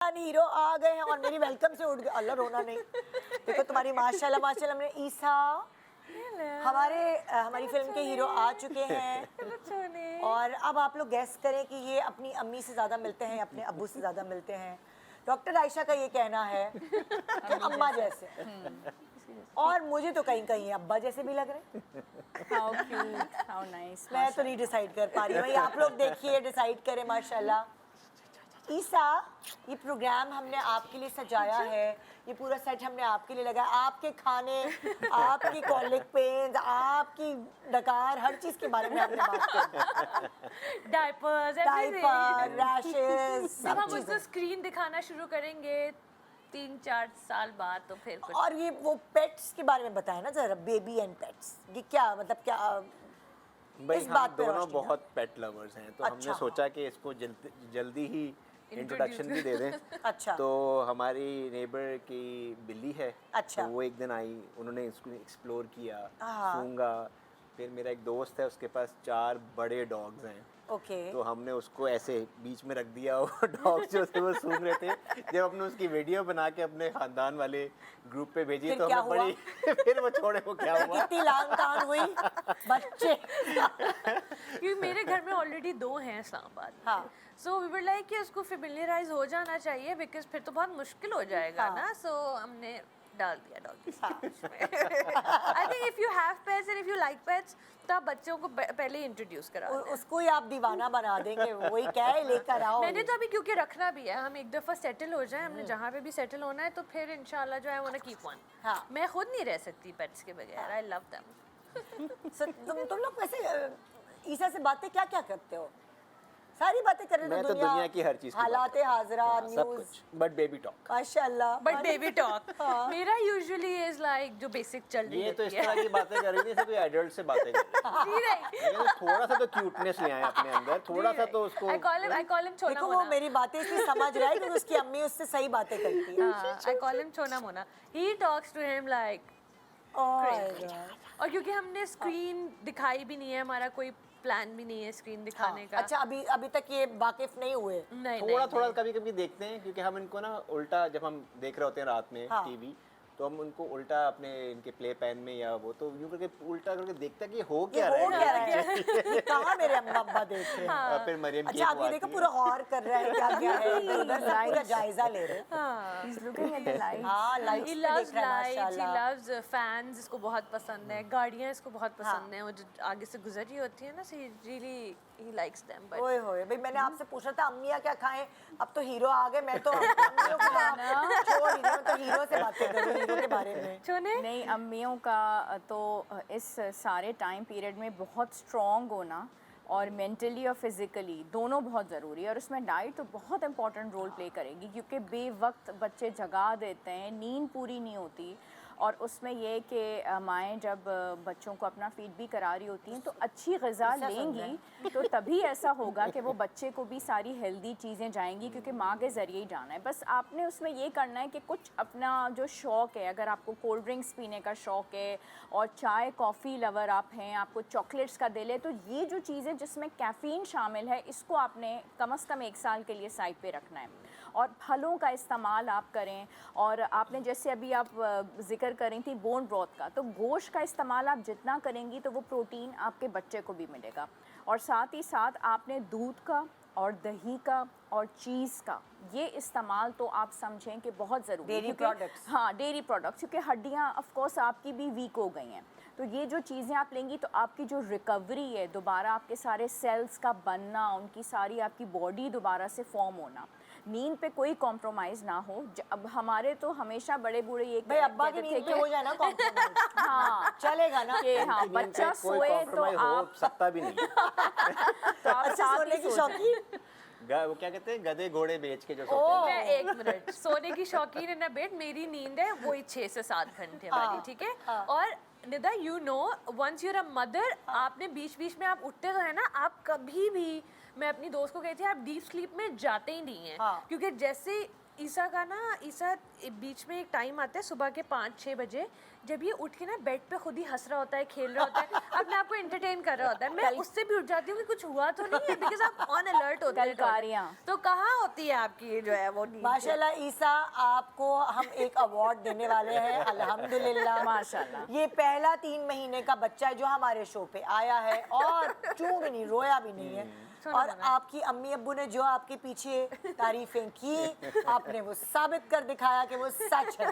फलान हीरो आ गए हैं और मेरी वेलकम से उठ गए। अल्लाह रोना नहीं। देखो तुम्हारी माशाल्लाह माशाल्लाह, हमने ईसा हमारी फिल्म के हीरो आ चुके हैं। और अब आप लोग गैस करें कि ये अपनी अम्मी से ज़्यादा मिलते हैं, अपने अब्बू से ज़्यादा मिलते हैं। डॉक्टर आयशा का ये कहना है कि अम्मा जैसे, और मुझे तो कहीं कहीं अब्बा जैसे भी लग रहे हैं। How cute, how nice. मैं तो नहीं डिसाइड कर पा रही हूँ भाई, आप लोग देखिए डिसाइड करें। माशाल्लाह ईसा, ये प्रोग्राम हमने आपके लिए सजाया है, ये पूरा सेट हमने आपके लिए लगाया। आपके खाने, आपकी कॉलिक पेन्स, आपकी डकार, हर चीज़ के बारे में हमने बात की। डायपर्स, डायपर, रैशेस, जब हम उसको स्क्रीन दिखाना शुरू करेंगे 3-4 साल बाद तो फिर कुछ। और ये वो पेट्स के बारे में बताएं ना जरा, बेबी एंड पेट्स, ये क्या मतलब क्या भाई इस हम बात पे दोनों रोशनी बहुत पेट लवर्स हैं, तो अच्छा। हमने सोचा कि इसको जल्दी ही इंट्रोडक्शन भी दे दें। अच्छा। तो हमारी नेबर की बिल्ली है, अच्छा। तो वो एक दिन आई, उन्होंने इसको एक्सप्लोर किया, हाँ। सूंघा। फिर मेरा एक दोस्त है, उसके पास 4 बड़े डॉग्स हैं। ओके। तो हमने उसको ऐसे बीच में रख दिया, वो डॉग्स जो थे वो सूंघ रहे थे। जब हमने उसकी वीडियो बना के अपने खानदान वाले ग्रुप पे भेजी फिर तो क्या हमें बड़ी फिर वो छोड़े, वो क्या हुआ, कितनी लांग तान हुई बच्चे। क्योंकि मेरे घर में ऑलरेडी 2 हैं इस्लामाबाद में। हाँ। सो वी वर लाइक कि उसको फेमिलियराइज हो जाना चाहिए, बिकॉज फिर तो बहुत मुश्किल हो जाएगा हाँ। ना। सो हमने डाल दिया doggy I think if you have pets and if you like pets तो आप बच्चों को पहले इंट्रोड्यूस करा दें। उसको ही आप दीवाना बना देंगे, वही क्या है, लेकर आओ। मैंने तो अभी क्योंकि रखना भी है, हम एक दफ़ा सेटल हो जाए, हमने जहाँ पे भी सेटल होना है तो फिर इंशाल्लाह जो है वो ना कीप वन। हाँ। मैं खुद नहीं रह सकती पेट्स के बगैर, आई लव देम। तुम लोग वैसे ईसा से बातें क्या क्या करते हो? सारी बातें कर रहे मैं तो दुनिया की हर चीज़ की हालात हाजरा, सब न्यूज़, कुछ, बट बेबी टॉक। माशाल्लाह। बट बेबी टॉक मेरा यूजुअली इज लाइक जो बेसिक चल रही ये तो इस होती तरह की बातें कर रही थी जैसे कोई एडल्ट से बातें कर रही है। है। थोड़ा सा तो क्यूटनेस ले आए अपने अंदर, थोड़ा सा तो उसको। आई कॉल हिम छोना देखो वो मोना। मेरी बातें इसलिए समझ रहा है क्योंकि उसकी अम्मी उससे सही बातें करती है। आई कॉल हिम छोना मोना। He talks to him like और क्योंकि हमने स्क्रीन दिखाई भी नहीं है, हमारा कोई प्लान भी नहीं है स्क्रीन दिखाने का। अच्छा, अभी तक ये वाकिफ नहीं हुए? नहीं थोड़ा नहीं, थोड़ा कभी कभी देखते हैं, क्योंकि हम इनको ना उल्टा, जब हम देख रहे होते हैं रात में हाँ। टीवी, तो हम उनको उल्टा अपने इनके प्ले पैन में या वो तो यूं करके उल्टा करके देखते हैं कि हो ये क्या हो रहा क्या है। रहा है? ये कहाँ मेरे अम्मा अब्बा देख रहे हैं? और फिर मरियम की अच्छा, अभी देखो पूरा गौर कर रहा है क्या क्या है, इधर सब पूरा जायजा ले रहे हैं। He's looking at the lights. हाँ, लाइट्स he पे loves देख रहा है lights, he माशाल्लाह। loves fans, इसको बहुत पसंद है, गाड़ियाँ इसको बहुत पसंद हैं, वो जो आगे से गुजर रही होती है ना, so he likes them, but ओए होए भाई, मैंने आपसे पूछा था अम्मियाँ क्या खाएं, अब तो हीरो आ गए। मैं तो अम्मियों को छोड़ ही, मैं तो हीरो से बातें करूँ, हीरो के बारे में। छोने नहीं, अम्मियों का तो इस सारे टाइम पीरियड में बहुत स्ट्रॉन्ग होना और मेंटली और फिज़िकली दोनों बहुत ज़रूरी है, और उसमें डाइट तो बहुत इंपॉर्टेंट रोल प्ले करेगी, क्योंकि बेवक्त बच्चे जगा देते हैं, नींद पूरी नहीं होती। और उसमें ये कि माएँ जब बच्चों को अपना फीड भी करा रही होती हैं तो अच्छी ग़िज़ा लेंगी तो तभी ऐसा होगा कि वो बच्चे को भी सारी हेल्दी चीज़ें जाएंगी, क्योंकि माँ के ज़रिए ही जाना है। बस आपने उसमें ये करना है कि कुछ अपना जो शौक़ है, अगर आपको कोल्ड ड्रिंक्स पीने का शौक़ है और चाय कॉफ़ी लवर आप हैं, आपको चॉकलेट्स का दिल है, तो ये जो चीज़ें जिसमें कैफ़ीन शामिल है इसको आपने कम से कम 1 साल के लिए साइड पे रखना है। और फलों का इस्तेमाल आप करें, और आपने जैसे अभी आप जिक्र कर रही थी बोन ब्रॉथ का, तो गोश्त का इस्तेमाल आप जितना करेंगी तो वो प्रोटीन आपके बच्चे को भी मिलेगा। और साथ ही साथ आपने दूध का और दही का और चीज़ का ये इस्तेमाल तो आप समझें कि बहुत ज़रूरी है। Dairy products. हाँ, डेयरी प्रोडक्ट्स, क्योंकि हड्डियाँ ऑफ कोर्स आपकी भी वीक हो गई हैं, तो ये जो चीज़ें आप लेंगी तो आपकी जो रिकवरी है, दोबारा आपके सारे सेल्स का बनना, उनकी सारी आपकी बॉडी दोबारा से फॉर्म होना, नींद पे कोई कॉम्प्रोमाइज़ ना हो। अब हमारे तो हमेशा बड़े बूढ़े ये भाई अब्बा की नींद में हो जाए ना कॉम्प्रोमाइज, हाँ चलेगा ना? कि हाँ बच्चा सोए तो आप सकता भी नहीं। तो आप अच्छा, साथ सोने ही की सो शौकीन? वो क्या कहते हैं, गधे घोड़े बेच के जो सोते हैं। मैं 1 मिनट, सोने की शौकीन है ना बेट, मेरी नींद है वही 6 से 7 घंटे वाली, ठीक है। और Nida you know once you're a mother, आपने बीच बीच में आप उठते तो है ना, आप कभी भी, मैं अपनी दोस्त को कही थी, आप डीप स्लीप में जाते ही नहीं हैं, क्योंकि जैसे ईसा का ना, ईसा बीच में एक टाइम आता है सुबह के 5-6 बजे, जब ये उठ के ना बेड पे खुद ही हंस रहा होता है, खेल रहा होता है, अपने आप को एंटरटेन कर रहा होता है। मैं उससे भी उठ जाती हूँ कि कुछ हुआ तो नहीं है, बिकॉज आप ऑन अलर्ट होते हैं। कलकारियाँ। तो कहाँ होती है आपकी जो है वो नींद? माशाल्लाह ईसा, आपको हम एक अवार्ड देने वाले हैं, अल्हम्दुलिल्लाह। माशाल्लाह। ये पहला 3 महीने का बच्चा है जो हमारे शो पे आया है और चूं भी नहीं, रोया भी नहीं है। और आपकी अम्मी अब्बू ने जो आपके पीछे तारीफें की, आपने वो साबित कर दिखाया कि वो सच है।